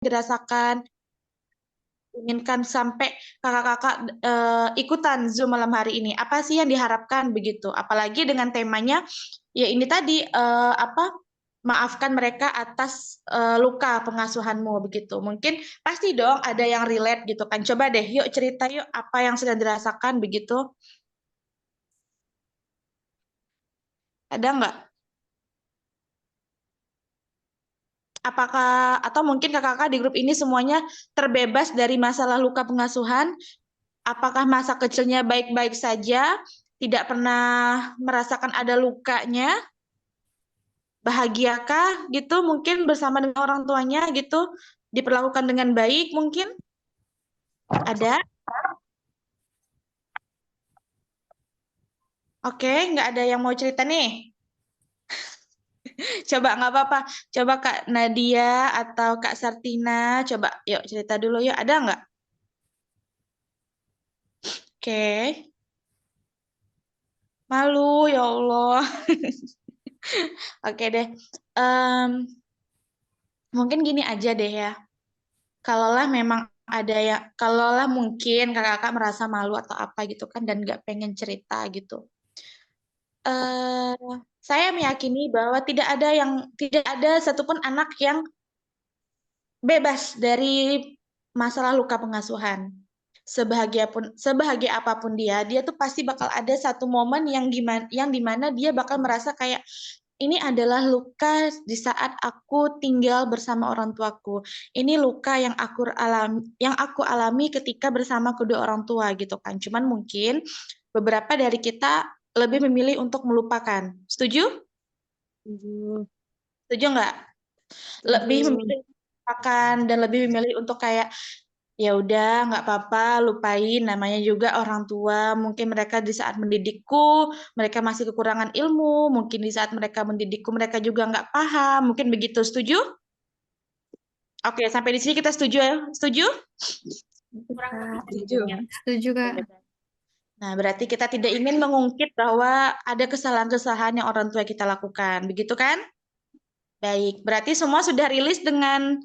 dirasakan, inginkan sampai kakak-kakak ikutan Zoom malam hari ini? Apa sih yang diharapkan begitu? Apalagi dengan temanya, ya ini tadi, apa, maafkan mereka atas luka pengasuhanmu begitu. Mungkin pasti dong ada yang relate gitu kan. Coba deh, yuk cerita yuk apa yang sedang dirasakan begitu. Ada nggak? Apakah atau mungkin kakak-kakak di grup ini semuanya terbebas dari masalah luka pengasuhan? Apakah masa kecilnya baik-baik saja, tidak pernah merasakan ada lukanya, bahagiakah gitu mungkin bersama dengan orang tuanya gitu, diperlakukan dengan baik mungkin? Ada? Oke, nggak ada yang mau cerita nih. Coba nggak apa-apa. Coba Kak Nadia atau Kak Sartina, coba yuk cerita dulu yuk. Ada nggak? Oke. Malu ya Allah. Oke deh. Em, mungkin gini aja deh ya. Kalaulah memang ada ya, kalaulah mungkin kakak-kakak merasa malu atau apa gitu kan dan nggak pengen cerita gitu. eh saya meyakini bahwa tidak ada satupun anak yang bebas dari masalah luka pengasuhan. Sebahagia apapun dia tuh pasti bakal ada satu momen yang dimana dia bakal merasa kayak ini adalah luka di saat aku tinggal bersama orang tuaku. Ini luka yang aku alami ketika bersama kedua orang tua gitu kan. Cuman mungkin beberapa dari kita lebih memilih untuk melupakan. Setuju? Setuju. Setuju nggak? Lebih Setuju. memilih melupakan dan lebih memilih untuk kayak ya udah nggak apa-apa lupain, namanya juga orang tua, mungkin mereka di saat mendidikku mereka masih kekurangan ilmu, mungkin di saat mereka mendidikku mereka juga nggak paham, mungkin begitu. Setuju? Oke, sampai di sini kita setuju ya. Setuju? Kurang lebih Kak. begitu Setuju. ya. Setuju, Kak. Nah, berarti kita tidak ingin mengungkit bahwa ada kesalahan-kesalahan yang orang tua kita lakukan, begitu kan? Baik, berarti semua sudah rilis dengan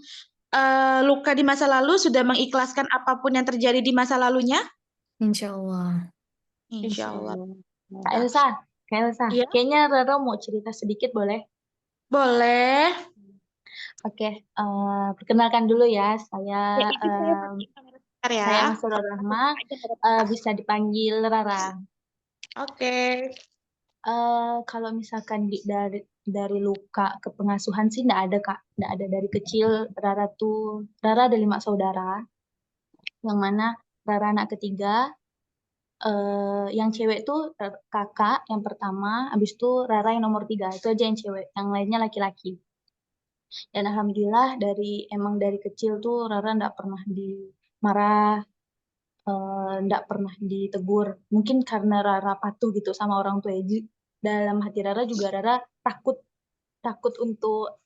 luka di masa lalu, sudah mengikhlaskan apapun yang terjadi di masa lalunya? Insya Allah. Insya Insya Allah. Allah. Kak Elsa, Kak Elsa, Iya, kayaknya Rara mau cerita sedikit boleh? boleh. Oke, perkenalkan dulu ya, Ya, ini saya pakai kamera sebentar ya. saya Masura Aku Rahma, buka aja pada kertas. bisa dipanggil Rara. Oke. Kalau misalkan dari luka ke pengasuhan sih nggak ada Kak, nggak ada dari kecil. Rara ada 5 saudara, yang mana Rara anak ketiga. Yang cewek tuh kakak yang pertama, habis itu Rara yang nomor 3 itu aja yang cewek, yang lainnya laki-laki. Dan alhamdulillah emang dari kecil tuh Rara nggak pernah dimarah, nggak pernah ditegur. Mungkin karena Rara patuh gitu sama orang tua. Dalam hati Rara juga Rara takut takut untuk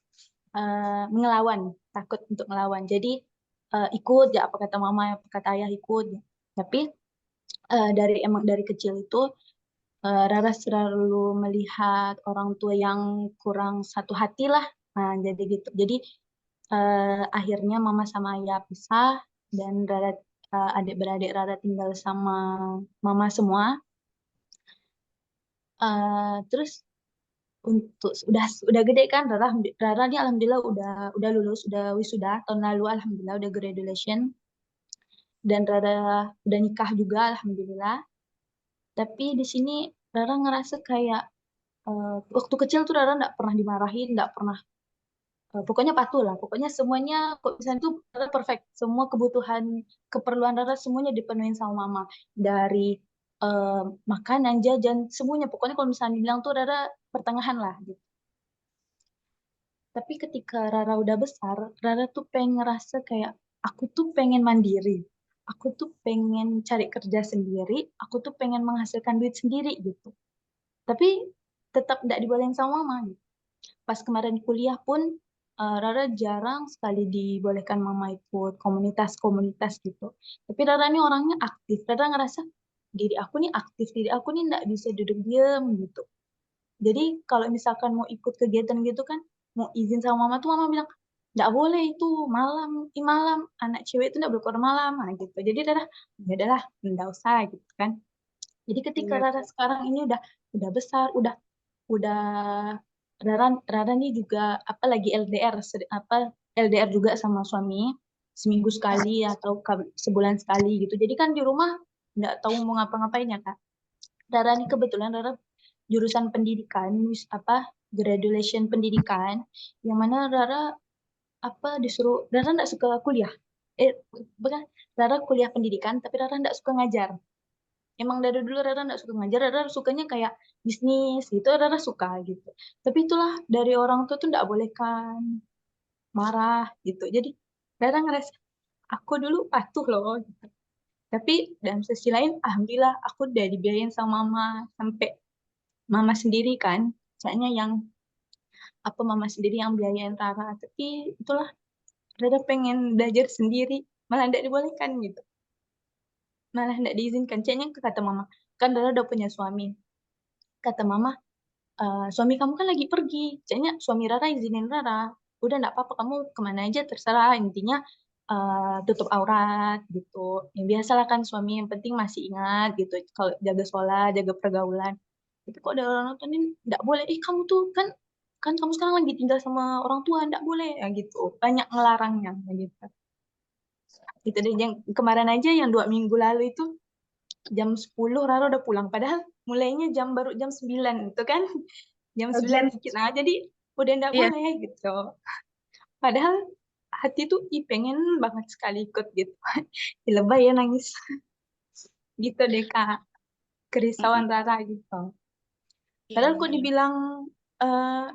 ngelawan, takut untuk ngelawan. Jadi ikut ya apa kata mama, apa kata ayah ikut. Tapi emang dari kecil itu Rara selalu melihat orang tua yang kurang satu hati lah. Nah, jadi gitu. Jadi akhirnya mama sama ayah pisah dan adik-beradik Rara tinggal sama mama semua. Terus udah gede kan Rara nih alhamdulillah udah lulus, udah wisuda tahun lalu, alhamdulillah udah graduation, dan Rara udah nikah juga alhamdulillah. Tapi di sini Rara ngerasa kayak waktu kecil tuh Rara nggak pernah dimarahin, nggak pernah, pokoknya patuh lah, pokoknya semuanya kok misalnya tuh Rara perfect, semua kebutuhan keperluan Rara semuanya dipenuhin sama mama, dari eh, makanan, jajan, semuanya, pokoknya kalau misalnya dibilang tuh Rara pertengahan lah gitu. Tapi ketika Rara udah besar, Rara tuh pengen ngerasa kayak aku tuh pengen mandiri, aku tuh pengen cari kerja sendiri, aku tuh pengen menghasilkan duit sendiri gitu. Tapi tetap tidak dibolehin sama mama gitu. Pas kemarin kuliah pun Rara jarang sekali dibolehkan mama ikut komunitas-komunitas gitu. Tapi Rara ini orangnya aktif. Rara ngerasa diri aku nih aktif, diri aku nih nggak bisa duduk diem gitu. Jadi kalau misalkan mau ikut kegiatan gitu kan, mau izin sama mama tuh mama bilang, nggak boleh itu malam anak cewek itu nggak boleh keluar malam gitu. Jadi Rara ya udahlah nggak usah gitu kan. Jadi ketika Iya. Rara sekarang ini udah besar, udah Rara nih juga apa lagi LDR LDR juga sama suami seminggu sekali atau sebulan sekali gitu. Jadi kan di rumah nggak tahu mau ngapa-ngapain ya Kak. Rara nih kebetulan Rara jurusan pendidikan graduation pendidikan yang mana Rara disuruh Rara nggak suka kuliah. Bukan, Rara kuliah pendidikan tapi Rara nggak suka ngajar. Emang dari dulu Rara nggak suka ngajar, Rara sukanya kayak bisnis gitu, Rara suka gitu. Tapi itulah dari orang tua tuh nggak boleh kan marah gitu. Jadi Rara ngerasa aku dulu patuh loh. Gitu. Tapi dalam sisi lain, alhamdulillah aku udah dibiayain sama mama sampai mama sendiri kan. Soalnya yang mama sendiri yang biayain Rara. Tapi itulah Rara pengen belajar sendiri, malah nggak dibolehkan gitu. Malah nggak diizinkan. Kayaknya kata mama, kan Rara udah punya suami. Kata mama, suami kamu kan lagi pergi. Kayaknya suami Rara izinin Rara. Udah nggak apa-apa, kamu kemana aja terserah. Intinya tutup aurat gitu. Yang biasalah kan suami yang penting masih ingat gitu. Kalau jaga sholat, jaga pergaulan. Tapi kok ada orang nontonin nggak boleh. Kamu tuh kan kan kamu sekarang lagi tinggal sama orang tua, nggak boleh ya gitu. Banyak ngelarangnya gitu. Itu deh yang kemarin aja yang 2 minggu lalu itu jam 10 Rara udah pulang. Padahal mulainya baru jam 9 gitu kan. Jam 9 Oke. dikit aja jadi udah nggak Iya. boleh gitu. Padahal hati tuh pengen banget sekali ikut gitu. Lebay ya nangis. Gitu deh Kak. Kerisauan Mm-mm. Rara gitu. Iya, Padahal kok iya. dibilang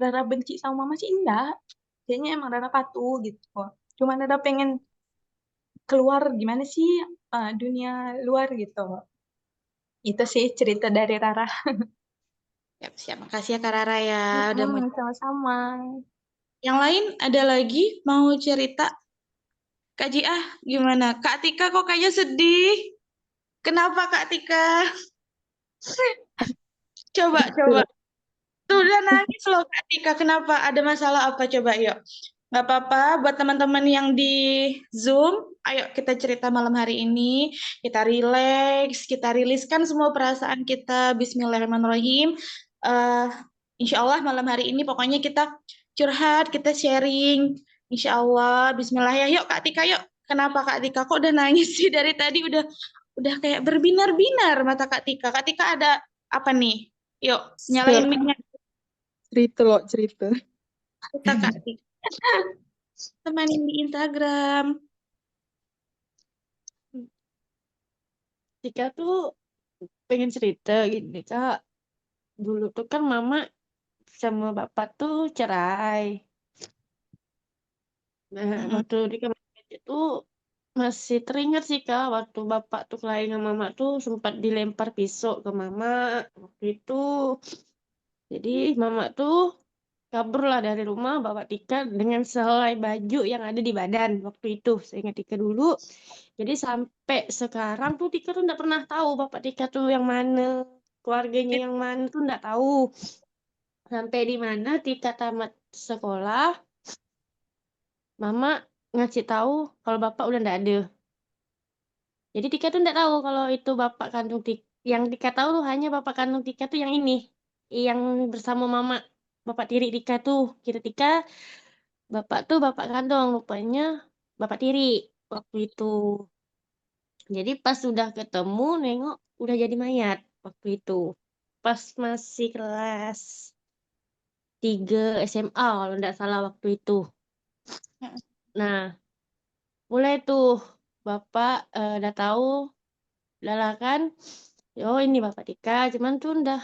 Rara benci sama mama sih enggak. Kayaknya emang Rara patuh gitu. Cuma Rara pengen keluar gimana sih dunia luar gitu. Itu sih cerita dari Rara. Siap, siap. Makasih ya Kak Rara ya udah mau. Sama-sama. Yang lain ada lagi mau cerita? Kak Jiah, gimana? Kak Tika kok kayaknya sedih. Kenapa Kak Tika? Coba, coba. Betul. Tuh udah nangis loh Kak Tika. Kenapa? Ada masalah apa? Coba yuk. Nggak apa-apa buat teman-teman yang di Zoom. Ayo kita cerita malam hari ini. Kita relax, kita riliskan semua perasaan kita. Bismillahirrahmanirrahim. Eh, Insya Allah malam hari ini pokoknya kita curhat, kita sharing. Insya Allah. Bismillah ya. Yuk Kak Tika, yuk. Kenapa Kak Tika kok udah nangis sih dari tadi udah kayak berbinar-binar mata Kak Tika. Kak Tika ada apa nih? Yuk, nyalain mic-nya Cerita loh, cerita. kita Kak Tika. Temanin di Instagram. Tika tuh pengen cerita gini Kak. Dulu tuh kan mama sama bapak tuh cerai. Nah, Mm-mm. waktu di kamar mandi itu masih teringat sih Kak, waktu bapak tuh kelahi sama mama tuh sempat dilempar pisau ke mama waktu itu. Jadi mama tuh kabur lah dari rumah bawa Tika dengan sehelai baju yang ada di badan waktu itu. Saya ingat Tika dulu. Jadi sampai sekarang tuh Tika tuh nggak pernah tahu bapak Tika tuh yang mana, keluarganya yang mana tuh nggak tahu. Sampai di mana Tika tamat sekolah, mama ngasih tahu kalau bapak udah nggak ada. Jadi Tika tuh nggak tahu kalau itu bapak kandung Tika. Yang Tika tahu tuh hanya bapak kandung Tika tuh yang ini, yang bersama mama, bapak tiri Tika tuh. Kira Tika, bapak tuh bapak kandung, rupanya bapak tiri waktu itu. Jadi pas sudah ketemu, nengok udah jadi mayat waktu itu. Pas masih kelas 3 SMA kalau nggak salah waktu itu. Nah, mulai tuh bapak udah tahu, udah lah kan. Oh ini bapak Tika, cuman tuh udah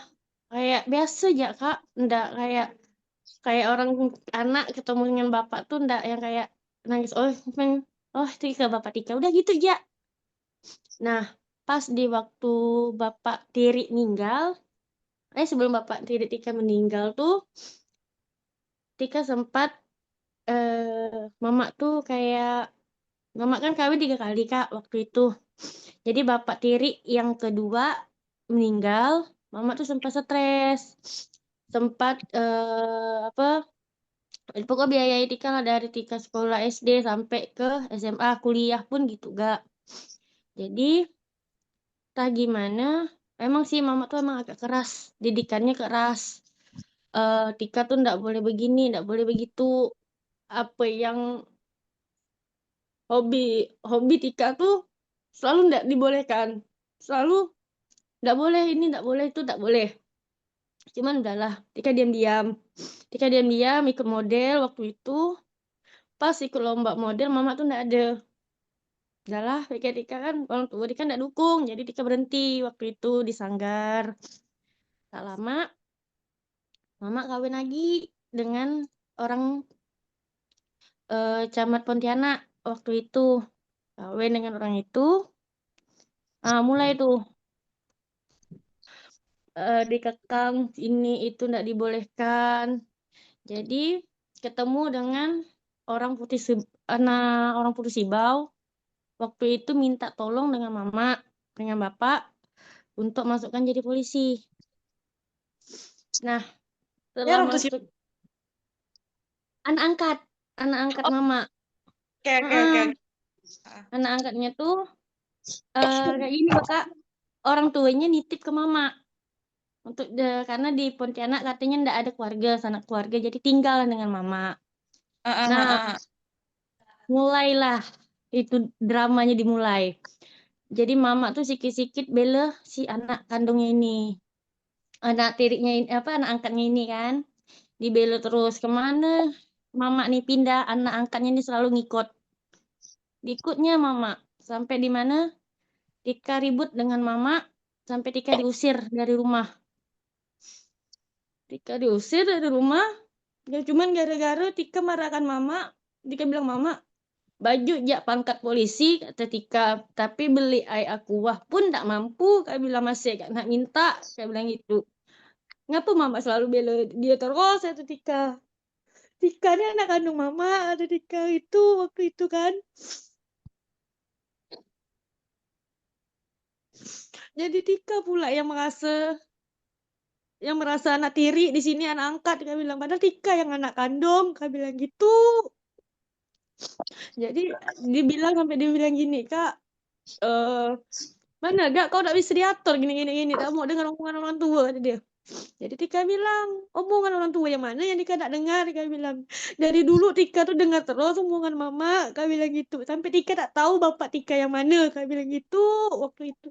kayak biasa aja Kak, udah kayak kayak orang anak ketemu dengan bapak tuh udah yang kayak nangis. Oh Tika bapak Tika udah gitu aja. Nah, pas di waktu bapak tiri meninggal, sebelum bapak tiri Tika meninggal tuh, Tika sempat mama tuh kayak mama kan kawin 3 kali Kak waktu itu. Jadi bapak tiri yang kedua meninggal, mama tuh sempat stres, sempat Pokoknya biayai Tika lah dari Tika sekolah SD sampai ke SMA, kuliah pun gitu gak. Jadi entah gimana, emang sih mama tuh emang agak keras, didikannya keras. Tika tuh ndak boleh begini, ndak boleh begitu. Apa yang hobi hobi Tika tuh selalu ndak dibolehkan. Selalu ndak boleh ini, ndak boleh itu, ndak boleh. Cuman udahlah, Tika diam-diam. Tika diam-diam ikut model waktu itu. Pas ikut lomba model, mama tuh ndak ada. Udahlah, pikir Tika kan orang tua Tika ndak dukung, jadi Tika berhenti waktu itu di Sanggar. Tak lama, mama kawin lagi dengan orang camat Pontianak waktu itu. Kawin dengan orang itu, mulai tuh dikekang ini itu ndak dibolehkan. Jadi ketemu dengan orang Putih Sibau. Waktu itu minta tolong dengan mama, dengan bapak untuk masukkan jadi polisi. Nah, Ya, setelah orang tuh sih. masuk anak angkat Oh, mama. oke, oke, Heeh. oke. Anak angkatnya tuh kayak gini Kak, orang tuanya nitip ke mama karena di Pontianak katanya ndak ada keluarga, sanak keluarga, jadi tinggal dengan mama. Nah, mulailah itu dramanya dimulai. Jadi mama tuh sikit-sikit bela si anak kandungnya ini, anak tiriknya ini, anak angkatnya ini kan, dibela terus kemana mama nih pindah, anak angkatnya ini selalu ngikutnya mama sampai di mana Tika ribut dengan mama sampai Tika diusir dari rumah. Tika diusir dari rumah, ya cuman gara-gara Tika marahkan mama. Tika bilang mama, baju jak pangkat polisi kata Tika, tapi beli air aqua pun tak mampu. Kak bilang masih gak nak minta, Kak bilang gitu. Ngapa mama selalu bela dia terus itu Tika? Tika ini anak kandung mama, ada Tika itu waktu itu kan. Jadi Tika pula yang merasa anak tiri di sini, anak angkat. Kak bilang padahal Tika yang anak kandung, Kak bilang gitu. Jadi sampai dibilang gini, Kak, mana gak kau tak bisa diatur gini, tak mau dengar omongan orang tua, kata dia. Jadi Tika bilang, omongan orang tua yang mana yang Tika tak dengar, Tika bilang. Dari dulu Tika tuh dengar terus omongan mama, Kak bilang gitu. Sampai Tika tak tahu bapak Tika yang mana, Kak bilang gitu waktu itu.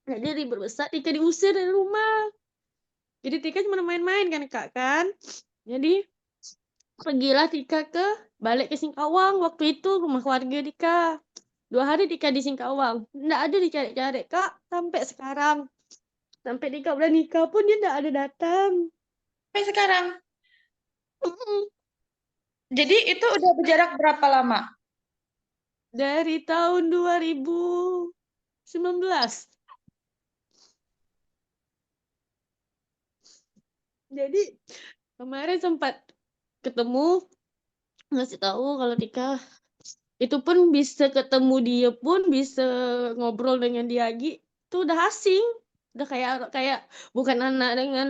Jadi ribut besar, Tika diusir dari rumah. Jadi Tika cuma main-main kan Kak kan. Jadi pergilah Tika balik ke Singkawang waktu itu, rumah keluarga Tika. 2 hari Tika di Singkawang. Nggak ada dicari-cari Kak sampai sekarang. Sampai Tika udah nikah pun dia nggak ada datang. Sampai sekarang. Mm-mm. Jadi itu udah berjarak berapa lama? Dari tahun 2019. Jadi kemarin sempat ketemu, ngasih tahu kalau Tika itu pun bisa ketemu dia pun bisa ngobrol dengan dia lagi, itu udah asing, udah kayak bukan anak dengan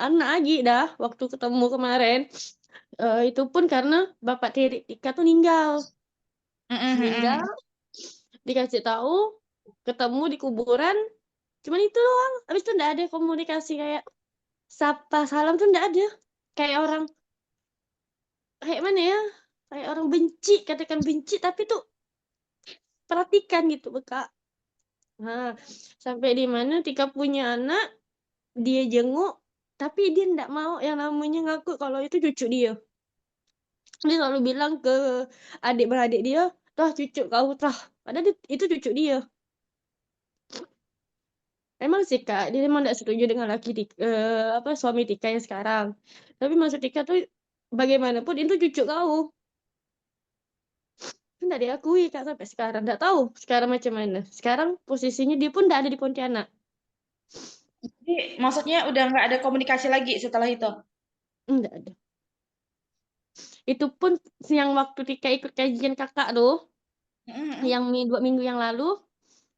anak lagi dah waktu ketemu kemarin. Itu pun karena bapak tiri Tika tuh meninggal, dikasih tahu ketemu di kuburan, cuman itu doang. Habis itu nggak ada komunikasi kayak sapa salam tuh nggak ada, kayak orang kayak mana ya, kayak orang benci, katakan benci tapi tuh perhatikan gitu Kak. Nah, sampai di mana Tika punya anak, dia jenguk, tapi dia nggak mau yang namanya ngaku kalau itu cucu dia. Dia selalu bilang ke adik-beradik dia, "Tah cucu kau tah." Padahal itu cucu dia. Emang sih Kak, dia emang nggak setuju dengan suami Tika yang sekarang. Tapi maksud Tika tuh bagaimanapun itu cucu kau. Itu nggak diakui Kak sampai sekarang. Nggak tahu sekarang macam mana. Sekarang posisinya dia pun nggak ada di Pontianak. Jadi maksudnya udah nggak ada komunikasi lagi setelah itu? Nggak ada. Itu pun yang waktu Tika ikut kajian kakak tuh, yang 2 minggu yang lalu,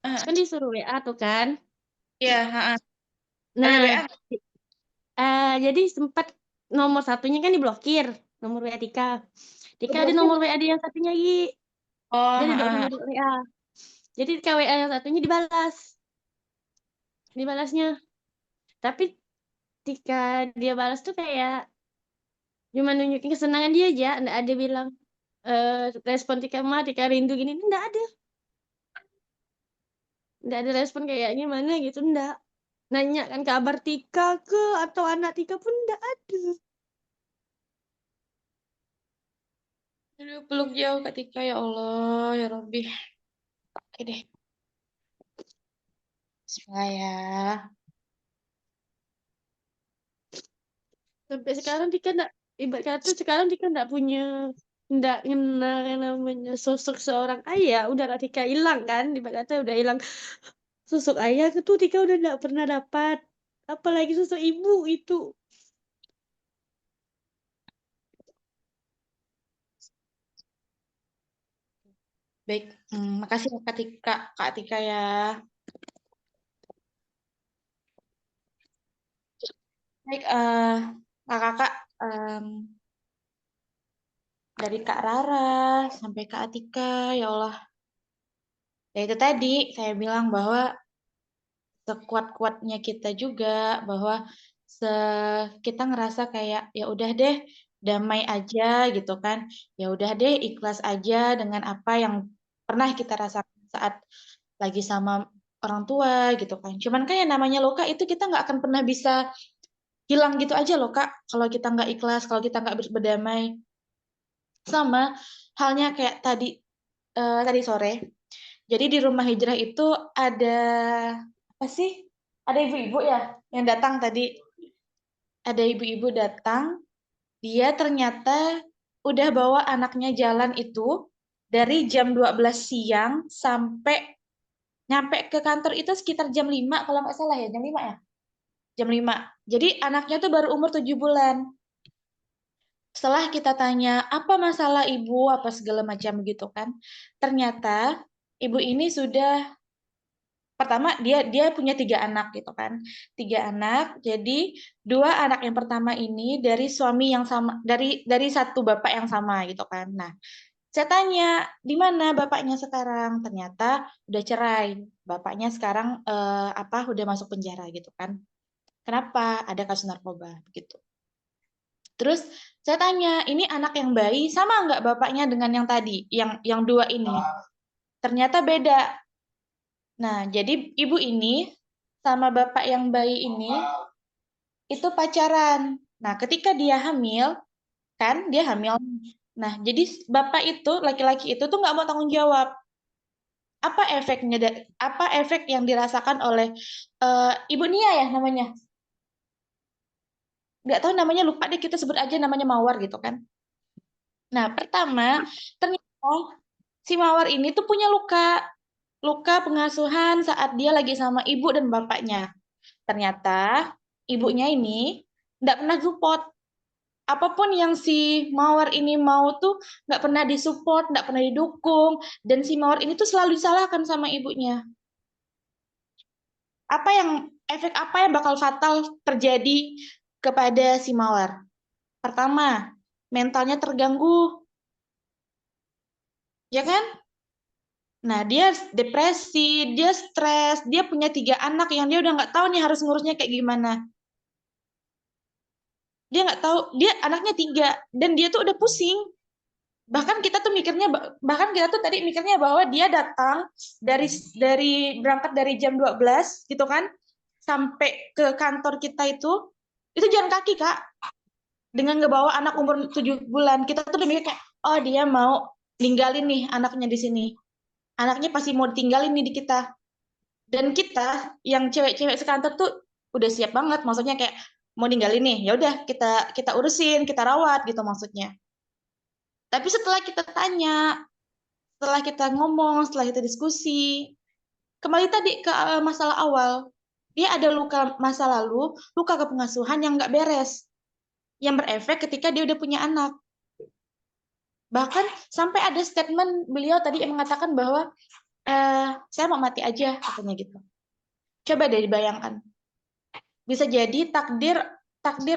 kan disuruh WA tuh kan. Iya, ada Nah, WA. jadi sempat nomor satunya kan diblokir, nomor WA Tika. Tika ada Diblokir? nomor WA dia yang satunya lagi. Oh, Dia ada dua heeh. nomor WA. Jadi Tika WA yang satunya dibalasnya. Tapi Tika dia balas tuh kayak cuma nunjukin kesenangan dia aja, nggak ada bilang respon Tika mah Tika rindu gini, nggak ada. Nggak ada respon kayak gimana gitu, nggak. Nanya kan kabar Tika ke atau anak Tika pun nggak ada. Aduh, peluk jauh ketika ya Allah, ya Rabbi. Oke deh. Bismillah ya. Sampai sekarang Tika nggak, ibarat kata sekarang Tika nggak kenal yang namanya sosok seorang ayah. Udah lah Tika hilang kan, ibarat kata udah hilang sosok ayah itu Tika udah nggak pernah dapat. Apalagi sosok ibu itu. Baik, makasih ya Kak Tika ya. Baik, kakak-kakak, dari Kak Rara sampai Kak Atika, ya Allah. Ya itu tadi saya bilang bahwa sekuat-kuatnya kita juga, bahwa se kita ngerasa kayak ya udah deh damai aja gitu kan, ya udah deh ikhlas aja dengan apa yang pernah kita rasakan saat lagi sama orang tua gitu kan. Cuman kan yang namanya luka itu kita nggak akan pernah bisa hilang gitu aja loh Kak, kalau kita nggak ikhlas, kalau kita nggak berdamai. Sama halnya kayak tadi sore. Jadi di rumah hijrah itu ada apa sih? Ada ibu-ibu ya yang datang tadi. Ada ibu-ibu datang, dia ternyata udah bawa anaknya jalan itu dari jam 12 siang sampai nyampe ke kantor itu sekitar jam 5 kalau nggak salah ya, jam 5 ya. Jam 5. Jadi anaknya tuh baru umur 7 bulan. Setelah kita tanya apa masalah ibu, apa segala macam gitu kan. Ternyata ibu ini sudah pertama dia punya 3 anak gitu kan, 3 anak. Jadi 2 anak yang pertama ini dari suami yang sama, dari satu bapak yang sama gitu kan. Nah, saya tanya di mana bapaknya sekarang, ternyata udah cerai, bapaknya sekarang udah masuk penjara gitu kan. Kenapa? Ada kasus narkoba begitu. Terus saya tanya, ini anak yang bayi sama nggak bapaknya dengan yang tadi, yang 2 ini? Ternyata beda. Nah, jadi ibu ini sama bapak yang bayi ini itu pacaran. Nah, ketika dia hamil, kan dia hamil. Nah, jadi bapak itu, laki-laki itu tuh nggak mau tanggung jawab. Apa efeknya? Apa efek yang dirasakan oleh Ibu Nia ya namanya? Nggak tahu namanya, lupa deh, kita sebut aja namanya Mawar gitu kan. Nah, pertama, ternyata si Mawar ini tuh punya luka pengasuhan saat dia lagi sama ibu dan bapaknya. Ternyata ibunya ini nggak pernah support. Apapun yang si Mawar ini mau tuh nggak pernah disupport, nggak pernah didukung. Dan si Mawar ini tuh selalu disalahkan sama ibunya. Efek apa yang bakal fatal terjadi kepada si Mawar? Pertama, mentalnya terganggu. Ya kan? Nah, dia depresi, dia stres, dia punya 3 anak yang dia udah nggak tahu nih harus ngurusnya kayak gimana. Dia nggak tahu, dia anaknya 3 dan dia tuh udah pusing. Bahkan kita tuh tadi mikirnya bahwa dia datang dari berangkat dari jam 12 gitu kan, sampai ke kantor kita itu jalan kaki Kak, dengan ngebawa anak umur 7 bulan. Kita tuh udah mikir kayak, oh dia mau ninggalin nih anaknya di sini. Anaknya pasti mau tinggalin nih di kita. Dan kita yang cewek-cewek sekantor tuh udah siap banget, maksudnya kayak mau ninggalin nih, ya udah kita urusin, kita rawat gitu maksudnya. Tapi setelah kita tanya, setelah kita ngomong, setelah kita diskusi, kembali tadi ke masalah awal, dia ada luka masa lalu, luka kepengasuhan yang nggak beres, yang berefek ketika dia udah punya anak. Bahkan sampai ada statement beliau tadi yang mengatakan bahwa saya mau mati aja, katanya gitu. Coba deh dibayangkan. Bisa jadi takdir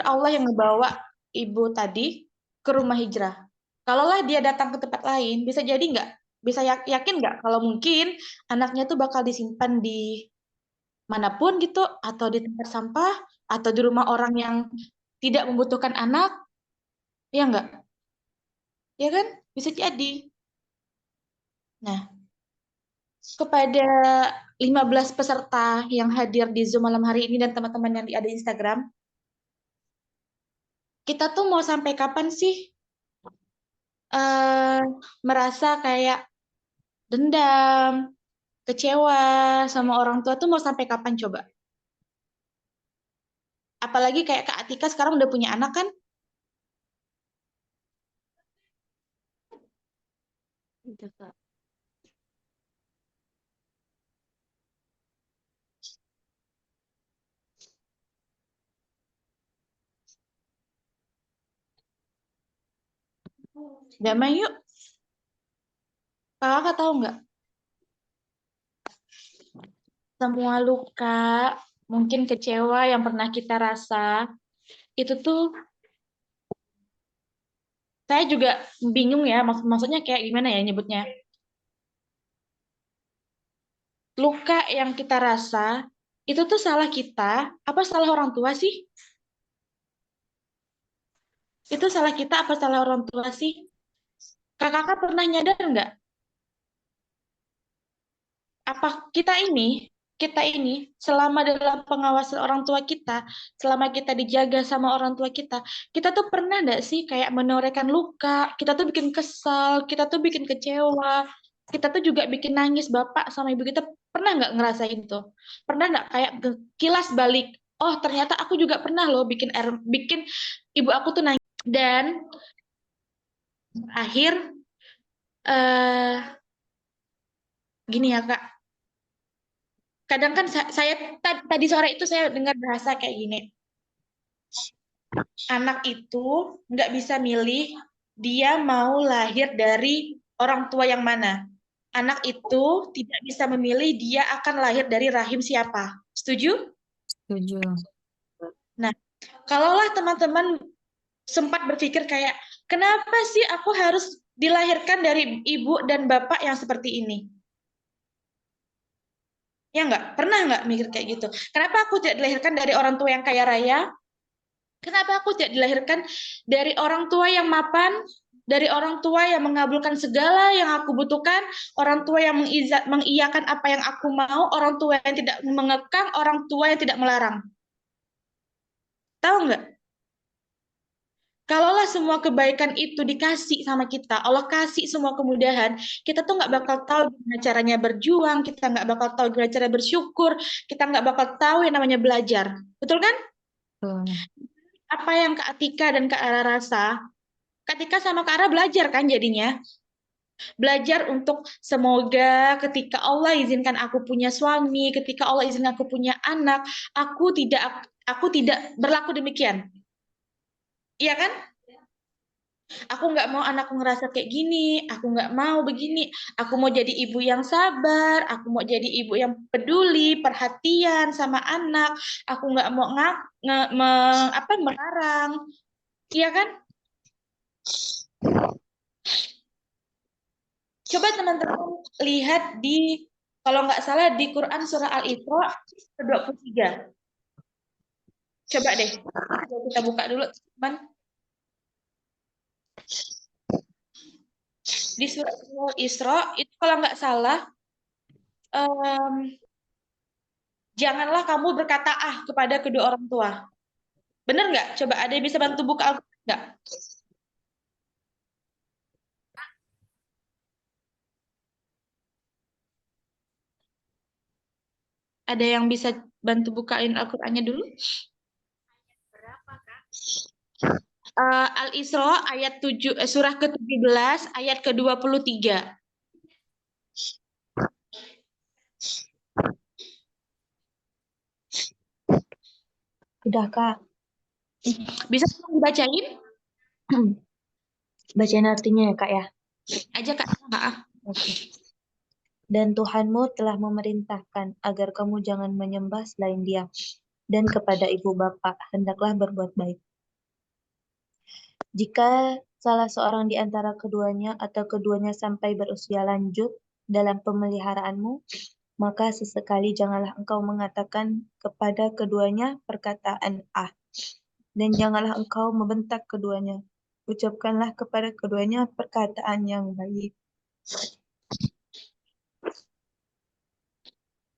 Allah yang ngebawa ibu tadi ke rumah hijrah. Kalaulah dia datang ke tempat lain, bisa jadi nggak? Bisa yakin nggak kalau mungkin anaknya tuh bakal disimpan di manapun gitu, atau di tempat sampah, atau di rumah orang yang tidak membutuhkan anak, ya nggak? Ya kan? Bisa jadi. Nah, kepada 15 peserta yang hadir di Zoom malam hari ini dan teman-teman yang ada di Instagram, kita tuh mau sampai kapan sih merasa kayak dendam, kecewa sama orang tua tuh mau sampai kapan coba? Apalagi kayak Kak Atika sekarang udah punya anak kan? Udah, Kak. Damai yuk. Kakak tahu nggak? Semua luka, mungkin kecewa yang pernah kita rasa, itu tuh saya juga bingung ya, maksudnya kayak gimana ya nyebutnya. Luka yang kita rasa, itu tuh salah kita, apa salah orang tua sih? Itu salah kita apa salah orang tua sih? Kakak pernah nyadar nggak? Apa kita ini selama dalam pengawasan orang tua kita, selama kita dijaga sama orang tua kita tuh pernah nggak sih kayak menorehkan luka, kita tuh bikin kesal, kita tuh bikin kecewa, kita tuh juga bikin nangis bapak sama ibu kita, pernah nggak ngerasain tuh? Pernah nggak kayak kilas balik, oh ternyata aku juga pernah loh bikin ibu aku tuh nangis. Dan akhir eh gini ya Kak, kadang kan saya tadi sore itu saya dengar bahasa kayak gini, anak itu nggak bisa milih dia mau lahir dari orang tua yang mana. Anak itu tidak bisa memilih dia akan lahir dari rahim siapa. Setuju? Setuju. Nah, kalaulah teman-teman sempat berpikir kayak, kenapa sih aku harus dilahirkan dari ibu dan bapak yang seperti ini? Ya nggak? Pernah nggak mikir kayak gitu? Kenapa aku tidak dilahirkan dari orang tua yang kaya raya? Kenapa aku tidak dilahirkan dari orang tua yang mapan, dari orang tua yang mengabulkan segala yang aku butuhkan, orang tua yang mengiyakan apa yang aku mau, orang tua yang tidak mengekang, orang tua yang tidak melarang. Tahu nggak? Kalaulah semua kebaikan itu dikasih sama kita, Allah kasih semua kemudahan, kita tuh nggak bakal tahu gimana caranya berjuang, kita nggak bakal tahu gimana cara bersyukur, kita nggak bakal tahu yang namanya belajar. Betul kan? Apa yang Kak Atika dan Kak Ara rasa, Kak Atika sama Kak Ara belajar kan jadinya? Belajar untuk semoga ketika Allah izinkan aku punya suami, ketika Allah izinkan aku punya anak, aku tidak berlaku demikian. Iya kan? Aku nggak mau anakku ngerasa kayak gini, aku nggak mau begini, aku mau jadi ibu yang sabar, aku mau jadi ibu yang peduli, perhatian sama anak, aku nggak mau melarang, iya kan? Coba teman-teman lihat kalau nggak salah di Quran surah Al-Isra ke-23. Coba deh, kita buka dulu teman. Di surah Al-Isra itu kalau nggak salah, janganlah kamu berkata kepada kedua orang tua. Bener nggak? Coba ada yang bisa bantu buka Al-Quran nggak? Ada yang bisa bantu bukain Al-Qur'annya dulu? Al-Isra ayat 7, surah ke-17 ayat ke-23. Udah, Kak. Bisa dibacain? Bacain artinya ya, Kak ya. Aja Kak. Oke. Dan Tuhanmu telah memerintahkan agar kamu jangan menyembah selain Dia, dan kepada ibu bapa hendaklah berbuat baik. Jika salah seorang di antara keduanya atau keduanya sampai berusia lanjut dalam pemeliharaanmu, maka sesekali janganlah engkau mengatakan kepada keduanya perkataan "ah", dan janganlah engkau membentak keduanya. Ucapkanlah kepada keduanya perkataan yang baik.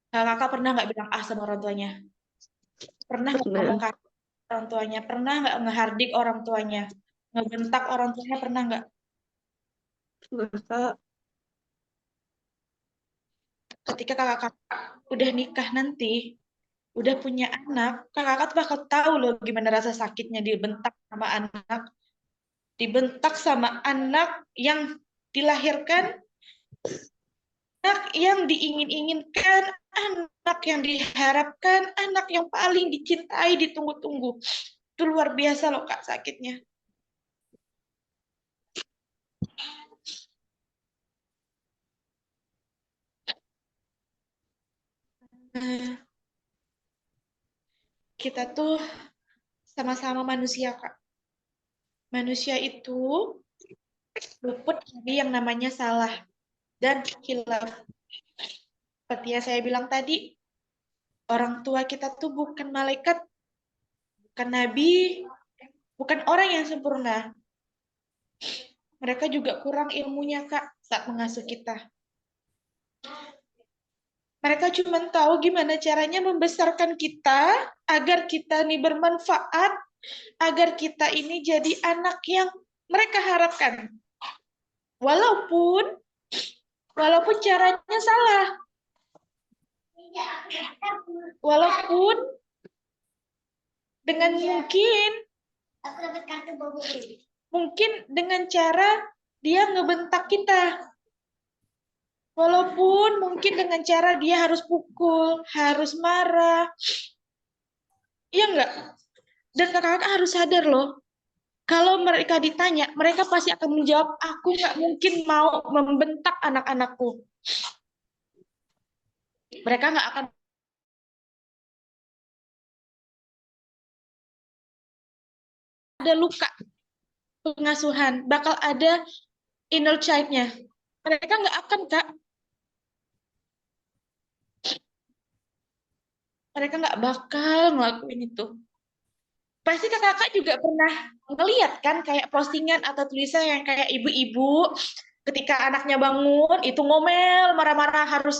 Kakak pernah nggak bilang ah sama orang tuanya? Pernah nggak ngomong Pernah. kasar ke orang tuanya? Pernah nggak ngehardik orang tuanya? Ngebentak orang tuanya pernah nggak? Pernah, Kak. Ketika kakak udah nikah nanti, udah punya anak, kakak tuh bakal tahu loh gimana rasa sakitnya dibentak sama anak yang dilahirkan, anak yang diingin-inginkan, anak yang diharapkan, anak yang paling dicintai, ditunggu-tunggu. Itu luar biasa loh Kak sakitnya. Nah, kita tuh sama-sama manusia Kak. Manusia itu luput dari yang namanya salah dan hilaf. Seperti yang saya bilang tadi, orang tua kita tuh bukan malaikat, bukan nabi, bukan orang yang sempurna. Mereka juga kurang ilmunya, Kak, saat mengasuh kita. Mereka cuma tahu gimana caranya membesarkan kita agar kita ini bermanfaat, agar kita ini jadi anak yang mereka harapkan. Walaupun caranya salah. Walaupun dengan mungkin dengan cara dia ngebentak kita. Walaupun mungkin dengan cara dia harus pukul, harus marah. Iya enggak? Dan kakak-kakak harus sadar loh, kalau mereka ditanya, mereka pasti akan menjawab, aku nggak mungkin mau membentak anak-anakku. Mereka nggak akan ada luka pengasuhan, bakal ada inner child-nya. Mereka nggak akan, Kak. Mereka nggak bakal ngelakuin itu. Pasti kakak juga pernah ngeliat kan kayak postingan atau tulisan yang kayak ibu-ibu ketika anaknya bangun itu ngomel, marah-marah harus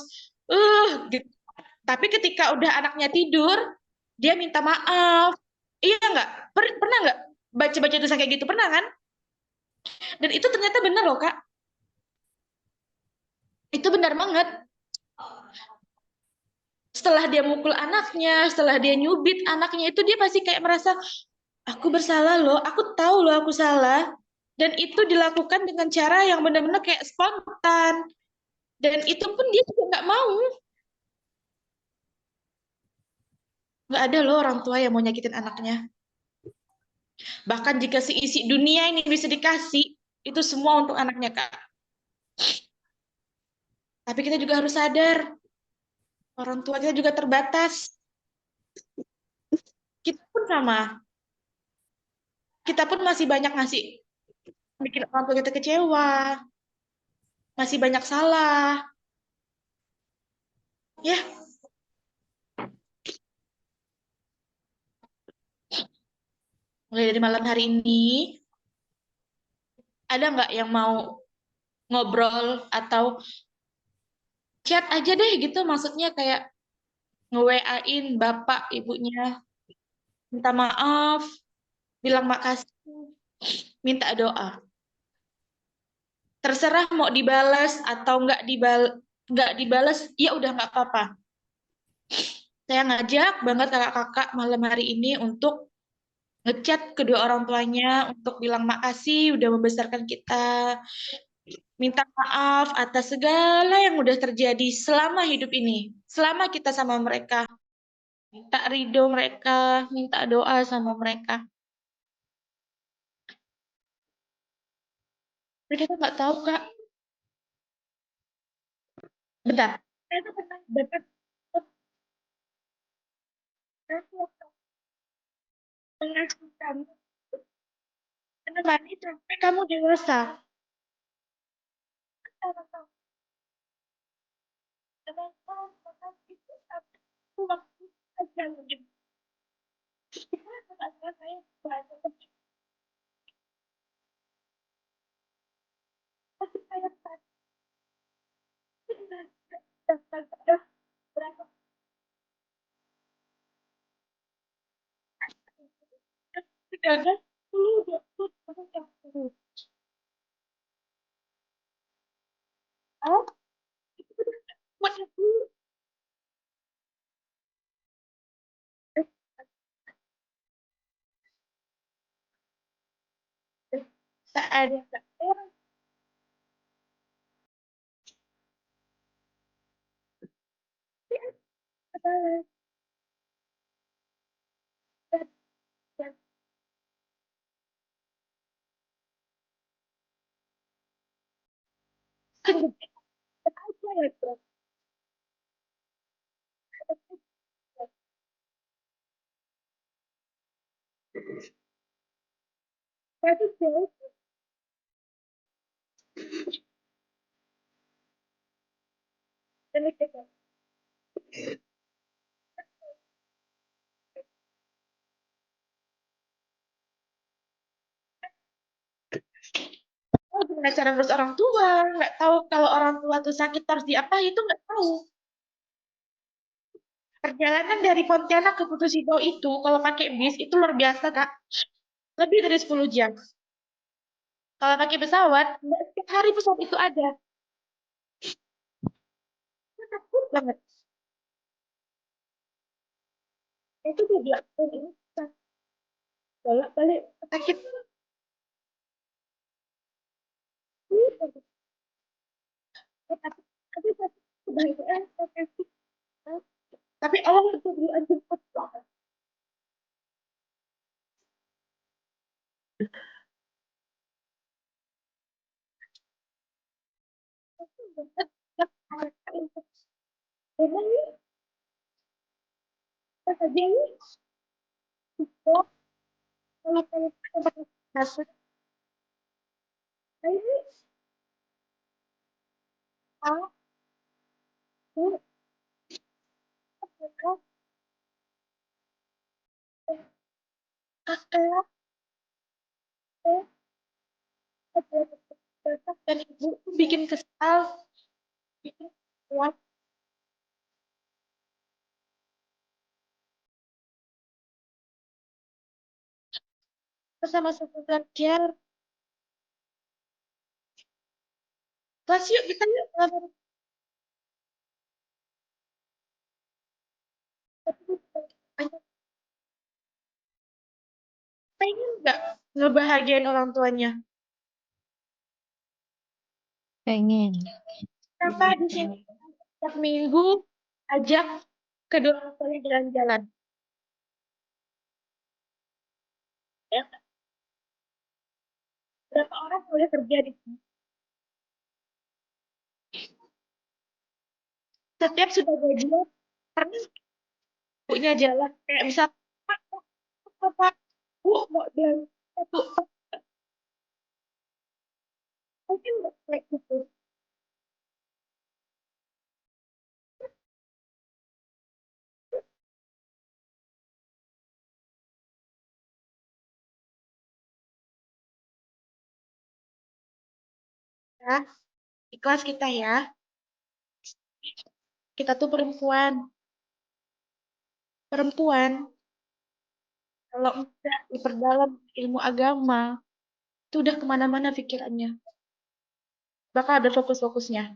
gitu. Tapi ketika udah anaknya tidur, dia minta maaf. Iya nggak? Pernah nggak baca-baca tulisan kayak gitu? Pernah kan? Dan itu ternyata benar loh, Kak. Itu benar banget. Setelah dia mukul anaknya, setelah dia nyubit anaknya, itu dia pasti kayak merasa, aku bersalah loh, aku tahu loh aku salah. Dan itu dilakukan dengan cara yang benar-benar kayak spontan. Dan itu pun dia juga nggak mau. Nggak ada loh orang tua yang mau nyakitin anaknya. Bahkan jika seisi dunia ini bisa dikasih, itu semua untuk anaknya, Kak. Tapi kita juga harus sadar, orang tua kita juga terbatas. Kita pun sama. Kita pun masih banyak ngasih, bikin orang tua kita kecewa. Masih banyak salah. Ya, mulai dari malam hari ini, ada nggak yang mau ngobrol atau chat aja deh gitu, maksudnya kayak nge-WA-in bapak ibunya, minta maaf, bilang makasih, minta doa. Terserah mau dibalas atau nggak dibalas, ya udah nggak apa-apa. Saya ngajak banget kakak-kakak malam hari ini untuk ngechat kedua orang tuanya untuk bilang makasih udah membesarkan kita, minta maaf atas segala yang udah terjadi selama hidup ini, selama kita sama mereka, minta ridho mereka, minta doa sama mereka. Mereka tuh nggak tahu Kak. Bentar. Saya tuh pernah dapat pengasuhan Menemani sampai kamu dewasa. Sedangkan dulu udah oh, tak ada gimana cara ngurus orang tua, nggak tahu kalau orang tua tuh sakit harus diapain itu nggak tahu. Perjalanan dari Pontianak ke Putus Indah itu kalau pakai bis itu luar biasa Kak, lebih dari 10 jam. Kalau pakai pesawat, nggak setiap hari pesawat itu ada. Aku takut banget. Itu dia bilang, ini bolak balik sakit. Tapi Allah itu dia jemput. Memang ini kata dia ini oh, kalau masuk ini aku kakak dan ibu tuh bikin kesal, bikin kuat sama-sama belajar. Kelas yuk kita yuk. Pengen nggak ngebahagiain orang tuanya? Pengen. Kenapa di sini setiap minggu ajak kedua orang tuanya jalan-jalan? Ya, berapa orang boleh kerja di sini? Setiap sudah gajian, karena punya jalan kayak misal Pak, Pak, Bu mau belanja Bu, mungkin nggak kayak gitu ya. Ikhlas kita ya, kita tuh perempuan, perempuan kalau enggak diperdalam ilmu agama itu udah kemana-mana pikirannya, bakal ada fokus-fokusnya.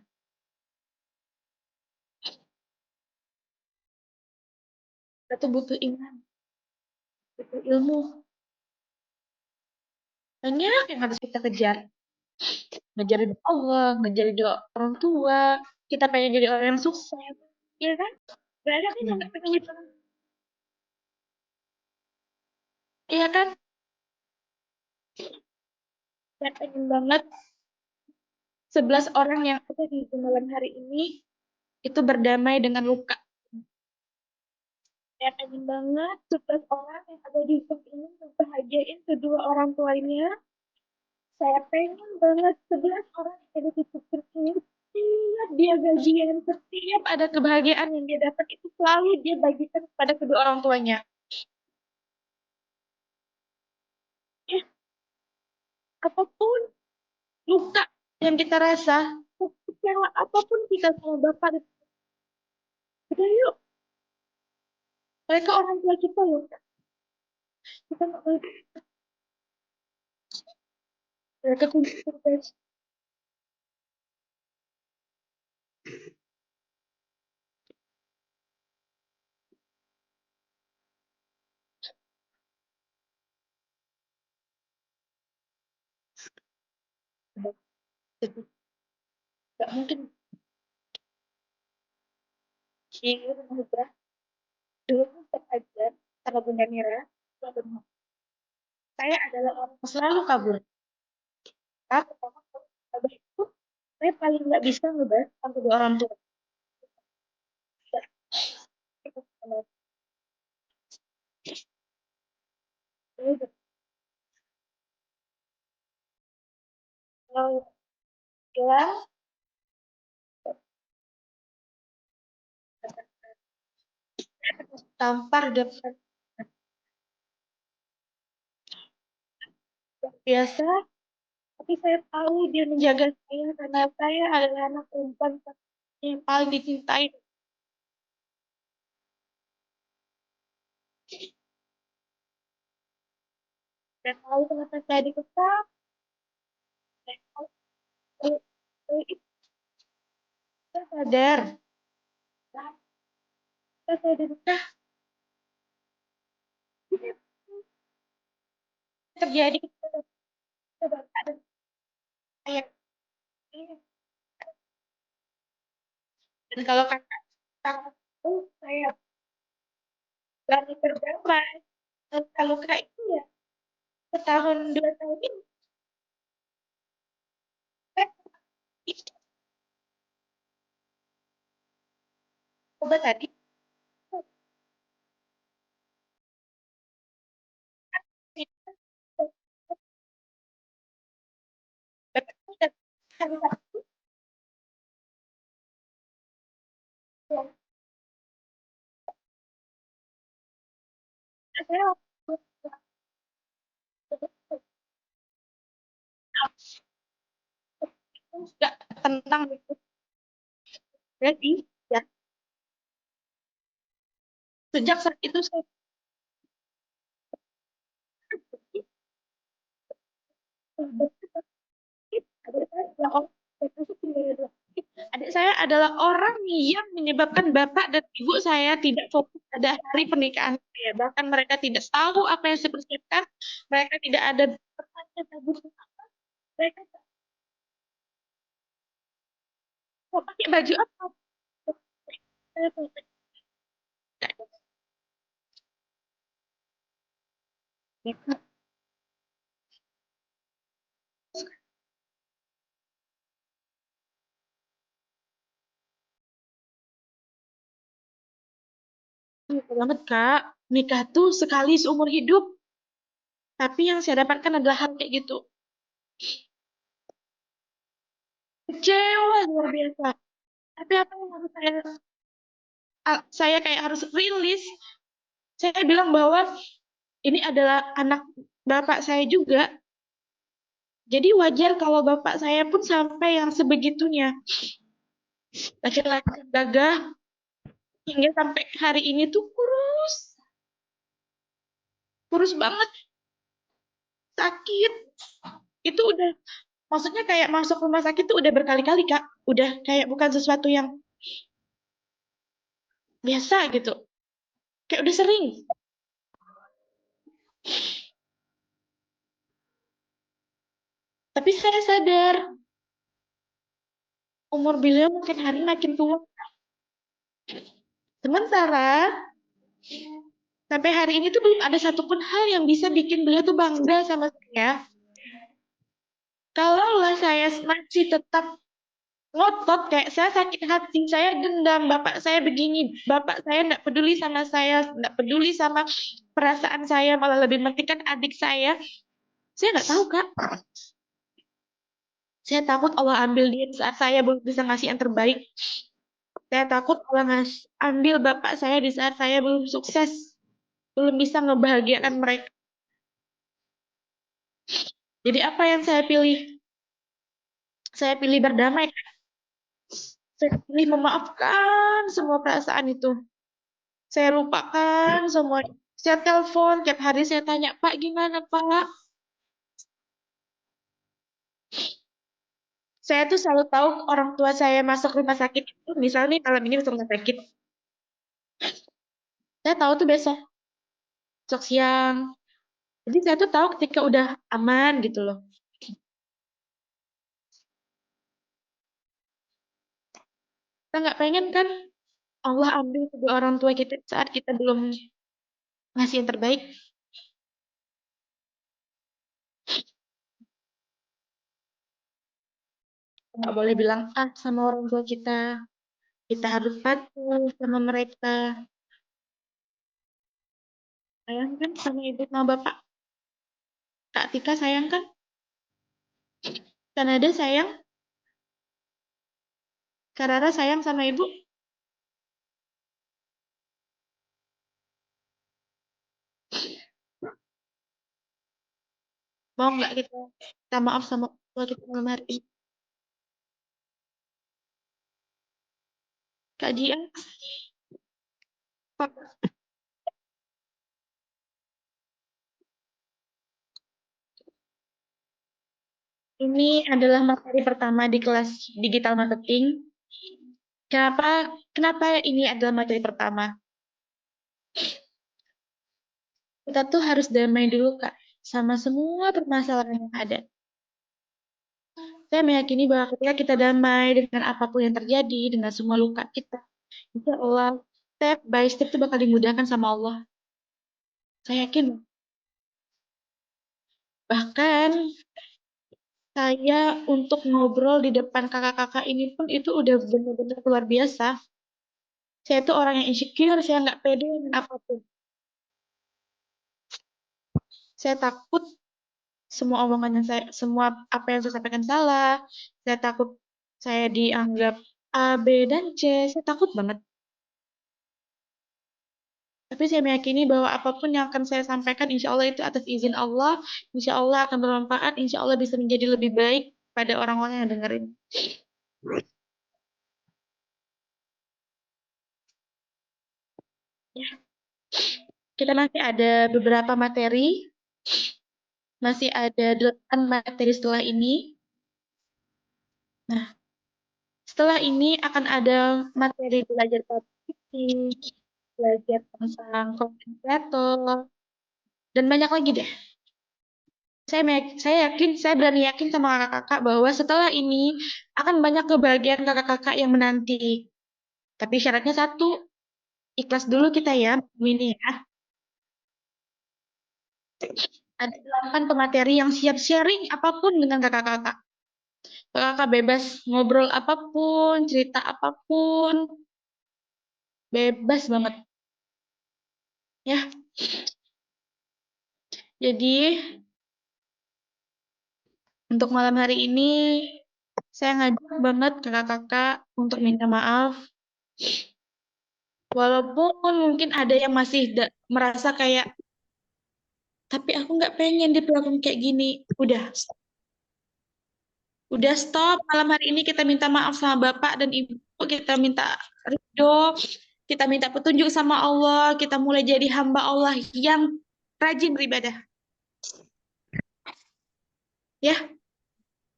Kita tuh butuh iman, butuh ilmu, banyak yang harus kita kejar. Ngejar doa Allah, ngejar doa orang tua, kita pengen jadi orang yang sukses, iya kan? Gak ada kan yang nggak pengen jadi orang, iya kan? Saya pengen banget 11 orang yang ada di malam hari ini itu berdamai dengan luka. Saya pengen banget 11 orang yang ada di hidup ini membahagiain kedua orang tuanya Saya pengen banget 11 orang jadi dipikir setiap dia gajian, setiap ada kebahagiaan yang dia dapat itu selalu dia bagikan kepada kedua orang tuanya. Ya, apapun luka yang kita rasa, kecewa apapun kita sama bapak, udah yuk, mereka orang tua kita loh. Kita nggak boleh mereka tunjukkan guys. Jadi nggak mungkin ini mudah. Dulu tetap aja sama Bunda Mira, saya adalah orang yang selalu kabur. Tapi habis itu saya paling nggak bisa ngebahas sama kedua orang tua. Kalau bilang tampar depan biasa, tapi saya tahu dia menjaga saya karena saya adalah anak perempuan yang paling dicintai. Dan tahu kenapa saya dikekang, saya tahu saya sadar ketika saya dikekang ini terjadi kepada bapak dan saya. Dan kalau kakak tahu saya berani berdamai, dan kalau kak itu ya setahun 2 tahun ini saya coba tadi bapak sudah hari Sabtu ya, saya nggak tentang itu. Jadi ya sejak saat itu saya adik saya adalah orang yang menyebabkan bapak dan ibu saya tidak fokus pada hari pernikahan saya. Bahkan mereka tidak tahu apa yang saya persiapkan. Mereka tidak ada bertanya tabur apa. Mereka mau pakai baju apa. Saya pakai. Selamat Kak, nikah tuh sekali seumur hidup. Tapi yang saya dapatkan adalah hal kayak gitu. Kecewa luar biasa. Tapi apa yang harus saya kayak harus rilis. Saya bilang bahwa ini adalah anak bapak saya juga. Jadi wajar kalau bapak saya pun sampai yang sebegitunya. Laki-laki yang gagah hingga sampai hari ini tuh kurus. Kurus banget, sakit. Itu udah, maksudnya kayak masuk rumah sakit tuh udah berkali-kali, Kak. Udah kayak bukan sesuatu yang biasa gitu. Kayak udah sering. Tapi saya sadar, umur beliau makin hari makin tua. Sementara, sampai hari ini tuh belum ada satupun hal yang bisa bikin beliau tuh bangga sama saya. Kalaulah saya masih tetap ngotot, kayak saya sakit hati, saya dendam, bapak saya begini, bapak saya nggak peduli sama saya, nggak peduli sama perasaan saya, malah lebih pentingkan adik saya nggak tahu, Kak. Saya takut Allah ambil dia di saat saya belum bisa ngasih yang terbaik. Saya takut Allah ambil bapak saya di saat saya belum sukses, belum bisa ngebahagiakan mereka. Jadi apa yang saya pilih? Saya pilih berdamai. Saya pilih memaafkan semua perasaan itu. Saya lupakan semua. Saya telepon, tiap hari saya tanya, Pak gimana Pak? Saya tuh selalu tahu orang tua saya masuk rumah sakit itu, misalnya nih malam ini masuk rumah sakit. Saya tahu tuh besok siang. Jadi saya tuh tahu ketika udah aman gitu loh. Kita nggak pengen kan Allah ambil kedua orang tua kita saat kita belum ngasih yang terbaik. Nggak boleh bilang sama orang tua kita. Kita harus patuh sama mereka. Sayang kan sama ibu sama bapak. Kak Tika sayang kan? Kanada sayang. Kak Rara sayang sama ibu. Mau nggak kita minta maaf sama orang tua kita malam hari ini? Kak Dia, Pak, ini adalah materi pertama di kelas digital marketing. Kenapa ini adalah materi pertama? Kita tuh harus damai dulu, Kak, sama semua permasalahan yang ada. Saya meyakini bahwa ketika kita damai dengan apapun yang terjadi, dengan semua luka kita, insya Allah, step by step itu bakal dimudahkan sama Allah. Saya yakin. Bahkan, saya untuk ngobrol di depan kakak-kakak ini pun itu udah benar-benar luar biasa. Saya tuh orang yang insecure, saya nggak pede dengan apapun. Saya takut semua omongan yang semua apa yang saya sampaikan salah. Saya takut saya dianggap A, B, dan C. Saya takut banget. Tapi saya meyakini bahwa apapun yang akan saya sampaikan, insya Allah itu atas izin Allah, insya Allah akan bermanfaat, insya Allah bisa menjadi lebih baik pada orang-orang yang dengerin. Ya. Kita masih ada beberapa materi, masih ada 8 materi setelah ini. Nah, setelah ini akan ada materi belajar public, belajar tentang content creator, dan banyak lagi deh. Saya berani yakin sama kakak-kakak bahwa setelah ini akan banyak kebahagiaan kakak-kakak yang menanti. Tapi syaratnya satu, ikhlas dulu kita ya, ini ya. Ada 8 pemateri yang siap sharing apapun dengan kakak-kakak. Kakak bebas ngobrol apapun, cerita apapun, bebas banget. Ya, jadi untuk malam hari ini saya ngajak banget kakak-kakak untuk minta maaf. Walaupun mungkin ada yang masih merasa kayak, tapi aku nggak pengen diperlakukan kayak gini. Udah stop. Malam hari ini kita minta maaf sama Bapak dan Ibu. Kita minta ridho. Kita minta petunjuk sama Allah. Kita mulai jadi hamba Allah yang rajin beribadah. Ya,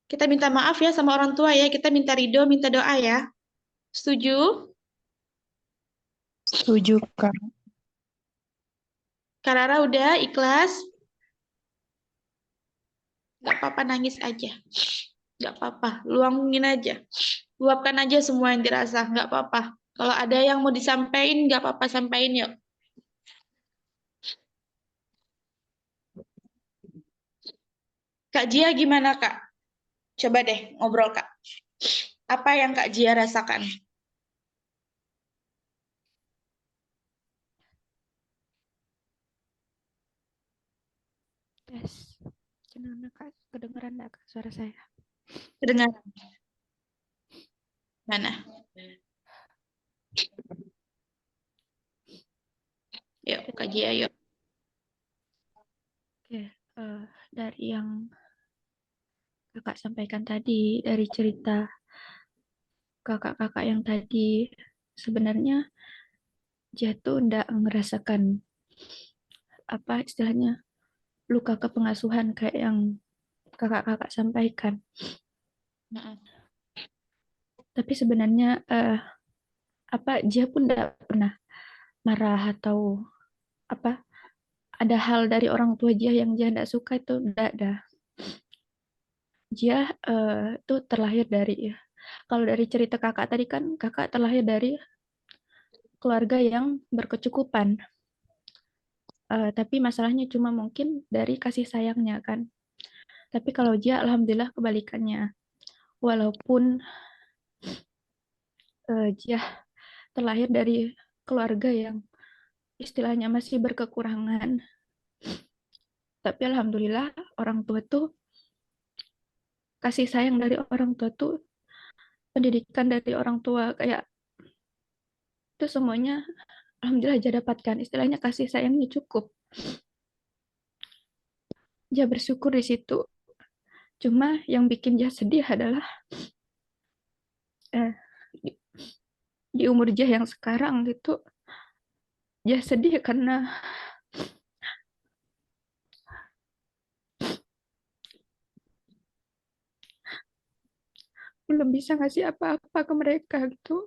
kita minta maaf ya sama orang tua ya. Kita minta ridho, minta doa ya. Setuju? Setuju, Kak. Kak Rara udah ikhlas? Gak apa-apa nangis aja. Gak apa-apa, luangin aja. Luapkan aja semua yang dirasa, gak apa-apa. Kalau ada yang mau disampaikan, gak apa-apa, sampaikan yuk. Kak Jia gimana, Kak? Coba deh ngobrol, Kak. Apa yang Kak Jia rasakan? Tes. Gimana Kak? Kedengeran nggak Kak suara saya? Kedengaran mana? Yuk, Kak Gia, yuk. Oke, dari yang kakak sampaikan tadi, dari cerita kakak-kakak yang tadi, sebenarnya dia tuh nggak ngerasakan apa istilahnya luka kepengasuhan kayak yang kakak-kakak sampaikan. Heeh. Tapi sebenarnya apa dia pun nggak pernah marah atau apa ada hal dari orang tua dia yang dia nggak suka itu nggak ada. Dia tuh terlahir dari kalau dari cerita kakak tadi kan kakak terlahir dari keluarga yang berkecukupan. Tapi masalahnya cuma mungkin dari kasih sayangnya kan. Tapi kalau dia alhamdulillah kebalikannya. Walaupun dia terlahir dari keluarga yang istilahnya masih berkekurangan. Tapi alhamdulillah orang tua tuh kasih sayang dari orang tua tuh pendidikan dari orang tua kayak itu semuanya alhamdulillah dia dapatkan. Istilahnya kasih sayangnya cukup. Dia bersyukur di situ. Cuma yang bikin dia sedih adalah eh, di umur dia yang sekarang gitu dia sedih karena belum bisa ngasih apa-apa ke mereka gitu.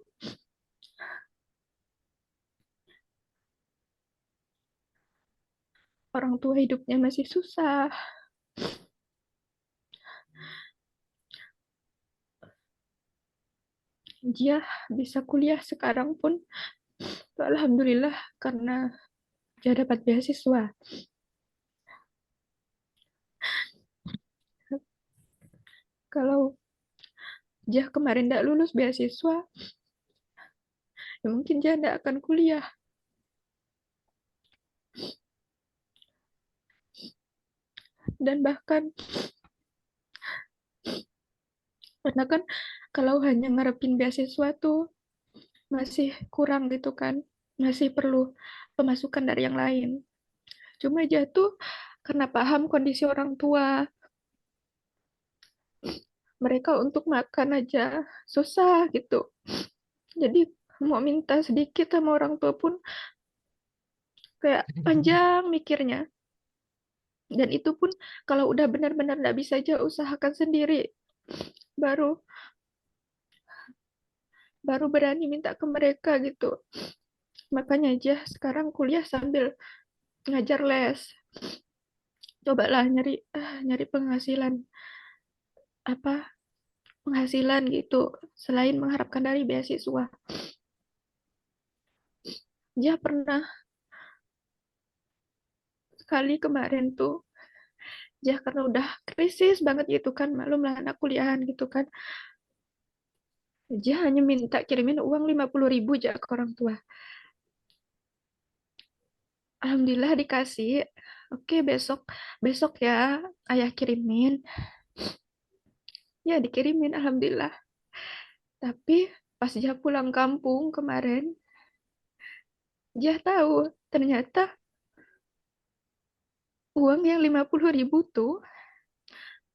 Orang tua hidupnya masih susah. Dia bisa kuliah sekarang pun alhamdulillah karena dia dapat beasiswa. Kalau dia kemarin tidak lulus beasiswa, ya mungkin dia tidak akan kuliah. Dan bahkan karena kan kalau hanya ngarepin beasiswa tuh masih kurang gitu kan, masih perlu pemasukan dari yang lain. Cuma dia tuh karena paham kondisi orang tua, mereka untuk makan aja susah gitu. Jadi mau minta sedikit sama orang tua pun kayak panjang mikirnya. Dan itu pun kalau udah benar-benar nggak bisa aja usahakan sendiri. Baru baru berani minta ke mereka gitu. Makanya aja sekarang kuliah sambil ngajar les. Cobalah nyari penghasilan apa penghasilan gitu selain mengharapkan dari beasiswa. Dia pernah sekali kemarin tuh dia karena udah krisis banget gitu kan, maklum lah anak kuliahan gitu kan. Dia hanya minta kirimin uang 50.000 aja ke orang tua. Alhamdulillah dikasih. Oke, besok besok ya ayah kirimin. Ya dikirimin alhamdulillah. Tapi pas dia pulang kampung kemarin, dia tahu ternyata uang yang 50.000 tuh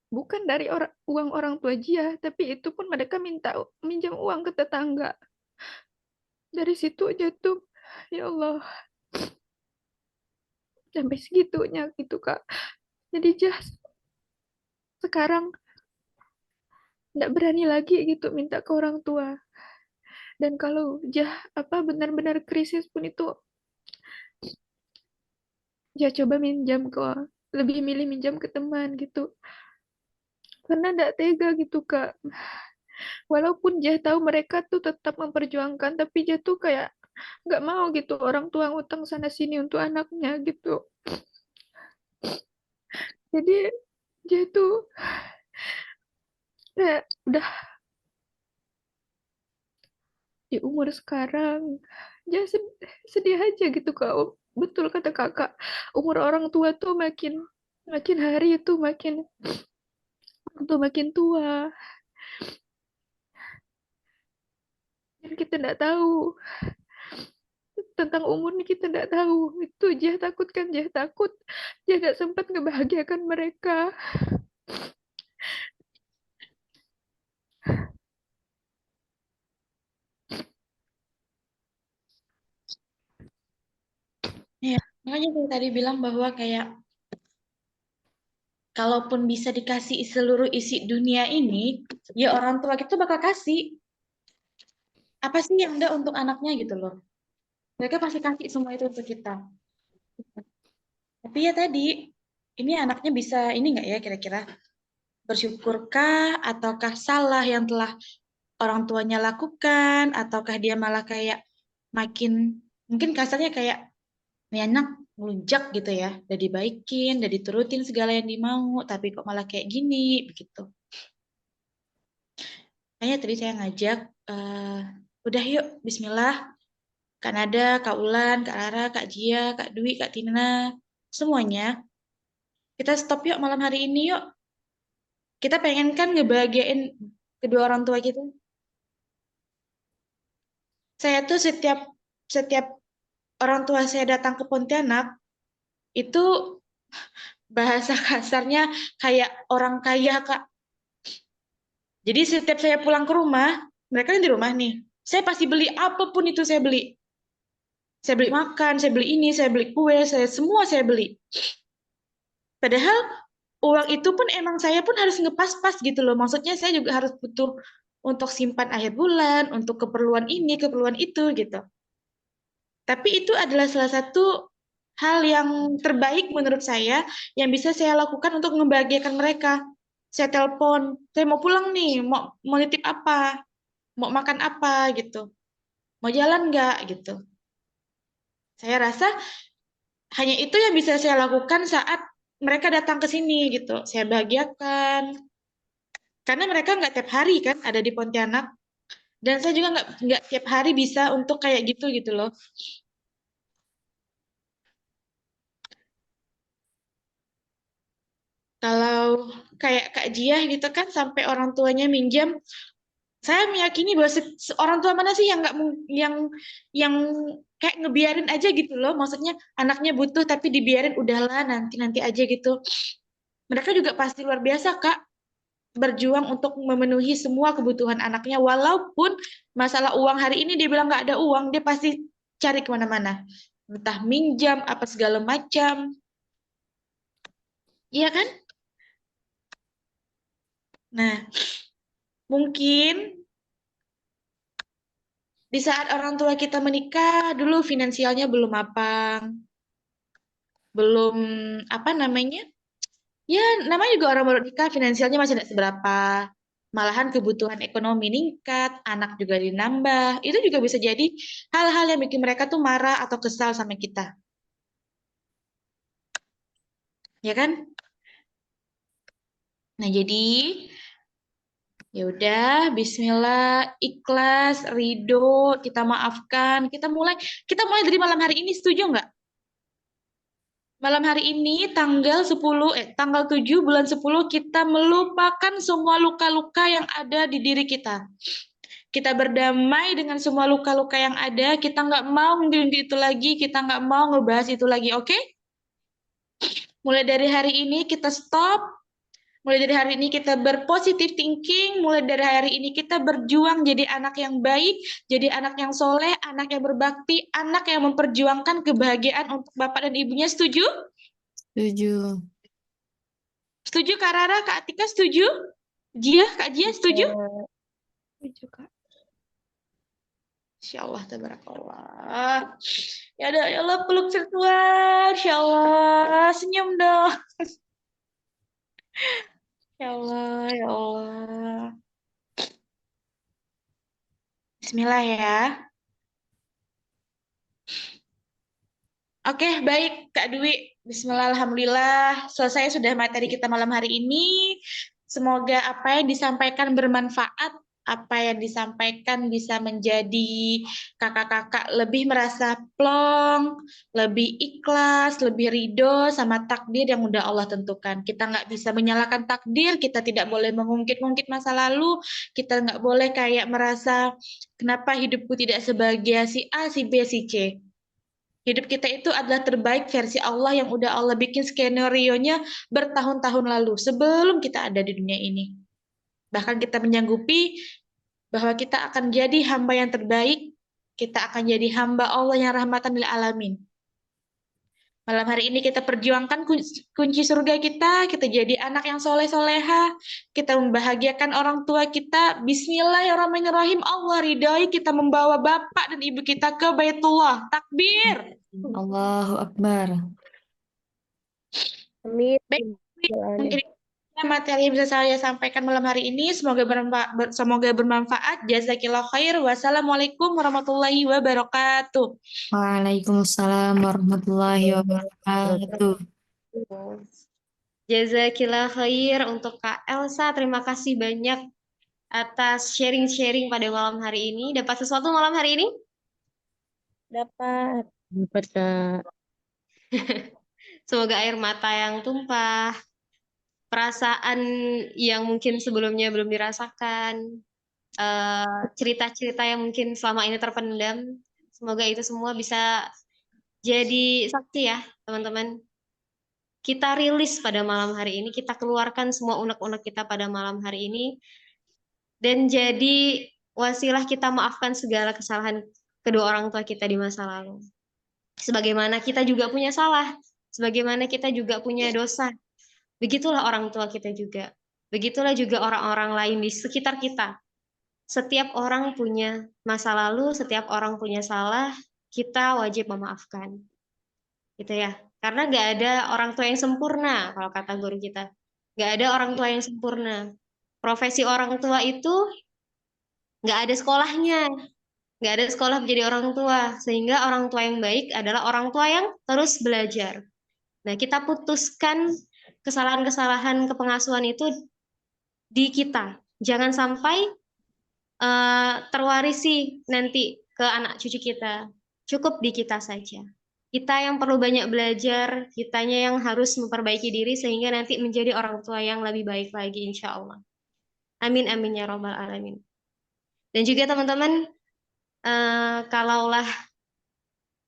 bukan dari uang orang tua dia, tapi itu pun mereka minta minjam uang ke tetangga. Dari situ jatuh, ya Allah, sampai segitunya gitu Kak. Jadi dia sekarang nggak berani lagi gitu minta ke orang tua. Dan kalau dia apa benar-benar krisis pun itu dia coba minjam ke lebih milih minjam ke teman gitu. Karena nggak tega gitu Kak. Walaupun dia tahu mereka tuh tetap memperjuangkan, tapi dia tuh kayak nggak mau gitu orang tua ngutang sana sini untuk anaknya gitu. Jadi dia tuh kayak udah di umur sekarang dia sedih aja gitu Kak. Betul kata Kakak, umur orang tua tuh makin makin hari itu makin tua makin tua. Dan kita tidak tahu tentang umur nih, kita tidak tahu. Itu Jah takut kan, Jah takut. Jah tidak sempat ngebahagiakan mereka. Ya, makanya saya tadi bilang bahwa kayak kalaupun bisa dikasih seluruh isi dunia ini, ya orang tua kita bakal kasih. Apa sih yang enggak untuk anaknya gitu loh. Mereka pasti kasih semua itu untuk kita. Tapi ya tadi, ini anaknya bisa ini nggak ya kira-kira? Bersyukurkah ataukah salah yang telah orang tuanya lakukan, ataukah dia malah kayak makin, mungkin kasarnya kayak, nih anak ngelunjak gitu ya, udah dibaikin, udah diturutin segala yang dimau, tapi kok malah kayak gini, begitu. Makanya tadi saya ngajak, udah yuk, bismillah, Kak Nada, Kak Ulan, Kak Rara, Kak Jia, Kak Dwi, Kak Tina, semuanya, kita stop yuk malam hari ini yuk. Kita pengen kan ngebahagiain kedua orang tua kita. Saya tuh setiap orang tua saya datang ke Pontianak, itu bahasa kasarnya kayak orang kaya, Kak. Jadi setiap saya pulang ke rumah, mereka di rumah nih, saya pasti beli apapun itu saya beli. Saya beli makan, saya beli ini, saya beli kue, semua saya beli. Padahal uang itu pun emang saya pun harus ngepas-pas gitu loh. Maksudnya saya juga harus butuh untuk simpan akhir bulan, untuk keperluan ini, keperluan itu gitu. Tapi itu adalah salah satu hal yang terbaik menurut saya yang bisa saya lakukan untuk membahagiakan mereka. Saya telepon, saya mau pulang nih, mau nitip apa, mau makan apa gitu, mau jalan nggak gitu. Saya rasa hanya itu yang bisa saya lakukan saat mereka datang ke sini gitu. Saya bahagiakan, karena mereka nggak tiap hari kan ada di Pontianak, dan saya juga nggak tiap hari bisa untuk kayak gitu loh. Kalau kayak Kak Jiah gitu kan sampai orang tuanya minjam, saya meyakini bahwa orang tua mana sih yang nggak yang kayak ngebiarin aja gitu loh. Maksudnya anaknya butuh tapi dibiarin udahlah nanti aja gitu. Mereka juga pasti luar biasa Kak, berjuang untuk memenuhi semua kebutuhan anaknya. Walaupun masalah uang hari ini dia bilang nggak ada uang, dia pasti cari kemana-mana. Entah minjam apa segala macam. Iya kan? Nah, mungkin di saat orang tua kita menikah, dulu finansialnya belum mapan, belum apa namanya? Ya, namanya juga orang baru nikah, finansialnya masih tidak seberapa. Malahan kebutuhan ekonomi meningkat, anak juga dinambah. Itu juga bisa jadi hal-hal yang bikin mereka tuh marah atau kesal sama kita. Ya kan? Nah, jadi ya udah, bismillah, ikhlas, ridho, kita maafkan, kita mulai dari malam hari ini, setuju nggak? Malam hari ini tanggal 7 bulan 10 kita melupakan semua luka-luka yang ada di diri kita. Kita berdamai dengan semua luka-luka yang ada, kita nggak mau ngelindungi itu lagi, kita nggak mau ngebahas itu lagi, oke? Mulai dari hari ini kita stop, mulai dari hari ini kita berpositif thinking, mulai dari hari ini kita berjuang jadi anak yang baik, jadi anak yang soleh, anak yang berbakti, anak yang memperjuangkan kebahagiaan untuk bapak dan ibunya, setuju? Setuju. Setuju Kak Rara, Kak Atika setuju? Kak Jia setuju? Setuju, Kak. Insya Allah, tabarakallah. Ya Allah, peluk virtual. Insya Allah, senyum dong. Ya Allah, ya Allah. Bismillah ya. Oke, baik Kak Dwi. Bismillah, alhamdulillah. Selesai sudah materi kita malam hari ini. Semoga apa yang disampaikan bermanfaat. apa yang disampaikan bisa menjadi kakak-kakak lebih merasa plong, lebih ikhlas, lebih ridho sama takdir yang udah Allah tentukan. Kita nggak bisa menyalahkan takdir, kita tidak boleh mengungkit-ungkit masa lalu, kita nggak boleh kayak merasa kenapa hidupku tidak sebahagia si A, si B, si C. Hidup kita itu adalah terbaik versi Allah yang udah Allah bikin skenario-nya bertahun-tahun lalu sebelum kita ada di dunia ini. Bahkan kita menyanggupi bahwa kita akan jadi hamba yang terbaik, kita akan jadi hamba Allah yang rahmatan lil alamin. Malam hari ini kita perjuangkan kunci surga kita jadi anak yang soleh-soleha, kita membahagiakan orang tua kita, bismillahirrahmanirrahim, Allah ridhoi kita membawa bapak dan ibu kita ke Baitullah, takbir. Allahu Akbar. Amin. Baik, mungkin materi yang bisa saya sampaikan malam hari ini semoga bermanfaat. Jazakillah khair. Wassalamualaikum warahmatullahi wabarakatuh. Waalaikumsalam warahmatullahi wabarakatuh. Jazakillah khair untuk Kak Elsa. Terima kasih banyak atas sharing-sharing pada malam hari ini. Dapat sesuatu malam hari ini? Dapat. Dapat, Kak. Semoga air mata yang tumpah, perasaan yang mungkin sebelumnya belum dirasakan, cerita-cerita yang mungkin selama ini terpendam, semoga itu semua bisa jadi saksi ya, teman-teman. Kita rilis pada malam hari ini, kita keluarkan semua unek-unek kita pada malam hari ini, dan jadi wasilah kita maafkan segala kesalahan kedua orang tua kita di masa lalu. Sebagaimana kita juga punya salah, sebagaimana kita juga punya dosa, begitulah orang tua kita juga. Begitulah juga orang-orang lain di sekitar kita. Setiap orang punya masa lalu, setiap orang punya salah, kita wajib memaafkan. Gitu ya. Karena nggak ada orang tua yang sempurna, kalau kata guru kita. Nggak ada orang tua yang sempurna. Profesi orang tua itu nggak ada sekolahnya. Nggak ada sekolah menjadi orang tua. Sehingga orang tua yang baik adalah orang tua yang terus belajar. Nah, kita putuskan kesalahan-kesalahan kepengasuhan itu di kita. Jangan sampai terwarisi nanti ke anak cucu kita. Cukup di kita saja. Kita yang perlu banyak belajar, kitanya yang harus memperbaiki diri sehingga nanti menjadi orang tua yang lebih baik lagi insya Allah. Amin amin ya robbal alamin. Dan juga teman-teman, kalaulah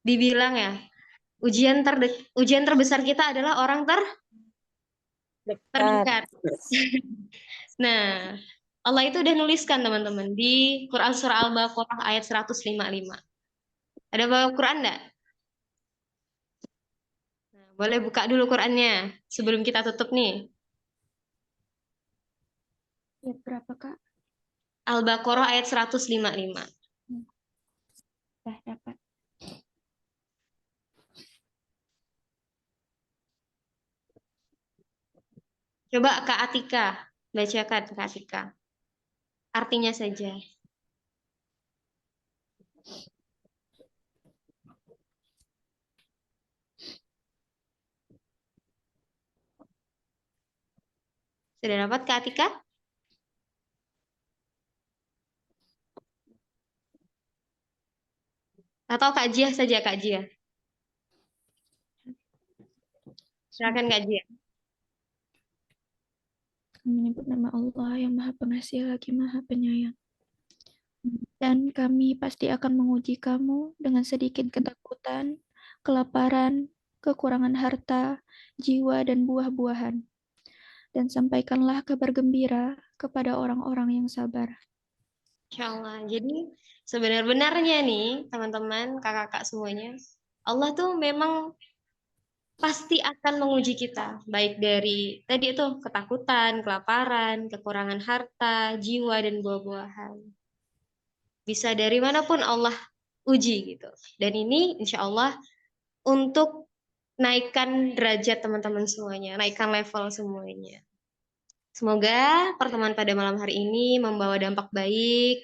dibilang ya, ujian terbesar kita adalah orang terdekat. Nah, Allah itu udah nuliskan teman-teman di Quran Surah Al-Baqarah ayat 155. Ada bawa Quran enggak? Nah, boleh buka dulu Qurannya sebelum kita tutup nih. Ayat berapa, Kak? Al-Baqarah ayat 155. Dah dapat. Coba Kak Atika, bacakan Kak Atika. Artinya saja. Sudah dapat Kak Atika? Atau Kak Jiah saja Kak Jiah? Silakan Kak Jiah. Menyebut nama Allah yang Maha Pengasih lagi Maha Penyayang. Dan kami pasti akan menguji kamu dengan sedikit ketakutan, kelaparan, kekurangan harta, jiwa, dan buah-buahan. Dan sampaikanlah kabar gembira kepada orang-orang yang sabar. Insya Allah. Jadi sebenar-benarnya nih teman-teman, kakak-kakak semuanya, Allah tuh memang pasti akan menguji kita, baik dari tadi itu ketakutan, kelaparan, kekurangan harta, jiwa, dan buah-buahan. Bisa dari manapun Allah uji gitu. Dan ini insya Allah untuk naikkan derajat teman-teman semuanya, naikkan level semuanya. Semoga pertemuan pada malam hari ini membawa dampak baik.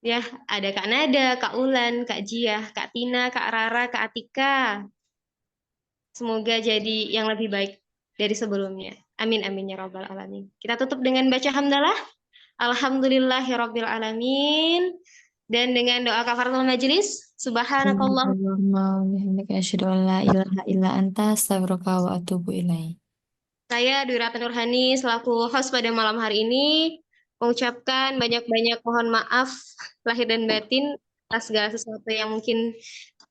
Ya, ada Kak Nada, Kak Ulan, Kak Jiah, Kak Tina, Kak Rara, Kak Atika. Semoga jadi yang lebih baik dari sebelumnya. Amin amin ya robbal alamin. Kita tutup dengan baca hamdalah. Alhamdulillahirabbil alamin. Dan dengan doa kafaratul majelis, subhanakallah. Allahumma wa bihamdika asyhadu an la ilaha illa anta astaghfiruka wa atubu ilaik. Saya Dwi Ratna Nurhani selaku host pada malam hari ini mengucapkan banyak-banyak mohon maaf lahir dan batin atas segala sesuatu yang mungkin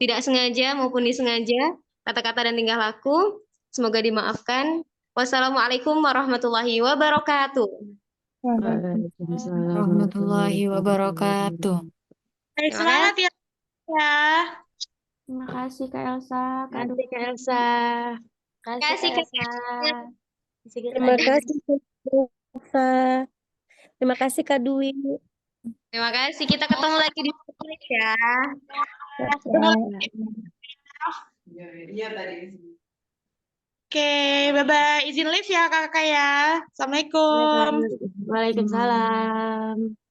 tidak sengaja maupun disengaja, kata-kata dan tingkah laku. Semoga dimaafkan. Wassalamualaikum warahmatullahi wabarakatuh. Waalaikumsalam Warahmatullahi wabarakatuh. Baik, Terima selamat ya. Terima kasih Kak Elsa, Kak Nanti Kak Elsa. Kasih kasih, Kak Kak. Elsa. Kasih Kak Terima Dwi. kasih Kak Nova. Terima kasih Kak Dwi. Terima kasih. Kita ketemu lagi di podcast ya. Ketemu lagi. Oke, bye-bye. Izin live ya kakak ya. Assalamualaikum. Waalaikumsalam.